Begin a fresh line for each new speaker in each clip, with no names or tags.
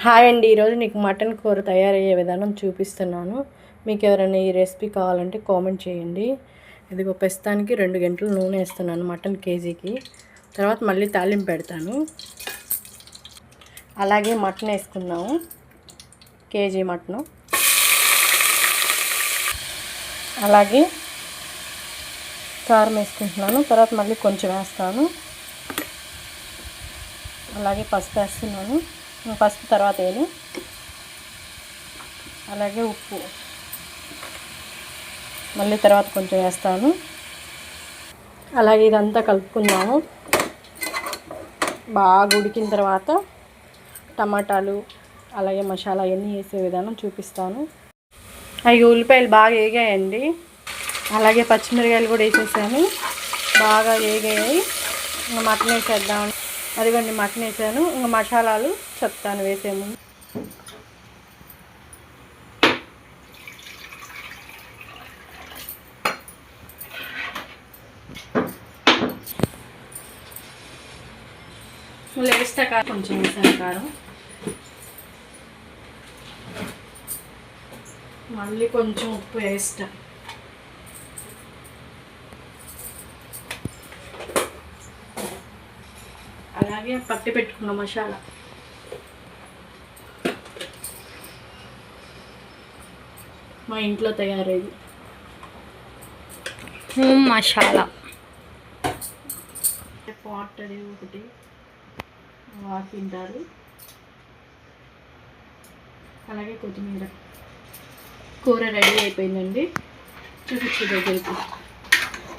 Hi అండి, ఈరోజు నీకు మటన్ కూర తయారయ్యే విధానం చూపిస్తున్నాను. మీకు ఎవరైనా ఈ రెసిపీ కావాలంటే కామెంట్ చేయండి. ఇదిగో ప్రస్తుతానికి 2 గంటలు నూనె వేస్తున్నాను మటన్ కేజీకి. తర్వాత మళ్ళీ తాలింపు పెడతాను. అలాగే మటన్ వేసుకుందాము, కేజీ మటను. అలాగే కారం వేసుకుంటున్నాను, తర్వాత మళ్ళీ కొంచెం వేస్తాను. అలాగే పసుపు వేస్తున్నాను, పసుపు తర్వాత వేయాలి. అలాగే ఉప్పు మళ్ళీ తర్వాత కొంచెం వేస్తాను. అలాగే ఇదంతా కలుపుకుందాము. బాగా ఉడికిన తర్వాత టమాటాలు అలాగే మసాలా అవన్నీ వేసే విధానం చూపిస్తాను. అవి ఉల్లిపాయలు బాగా వేగాయండి. అలాగే పచ్చిమిరకాయలు కూడా వేసేసాను, బాగా వేగాయి. ఇంకా మటన్ వేసేద్దాం. అదిగోండి మటన్ వేసాను. ఇంకా మసాలాలు చెప్తాను వేసే ముందు. వేస్తా కారం కొంచెం వేసాను, కారం మళ్ళీ కొంచెం ఉప్పు వేస్తా. అలాగే పట్టి పెట్టుకున్న మసాలా, మా ఇంట్లో తయారయ్యి
మసాలా.
పాట్ అది ఒకటి తింటారు. అలాగే కొత్తిమీర. కూర రెడీ అయిపోయిందండి, చూపించే దగ్గరికి.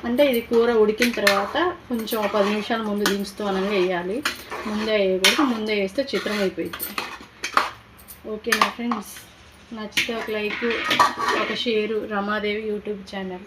అంటే ఇది కూర ఉడికిన తర్వాత కొంచెం 10 నిమిషాల ముందు దించుతూ అనగా వేయాలి. ముందే వేయకూడదు, ముందే వేస్తే చిత్రం అయిపోయింది. ఓకేనా ఫ్రెండ్స్, నచ్చితే ఒక లైక్, ఒక షేరు. Ramadevi YouTube channel.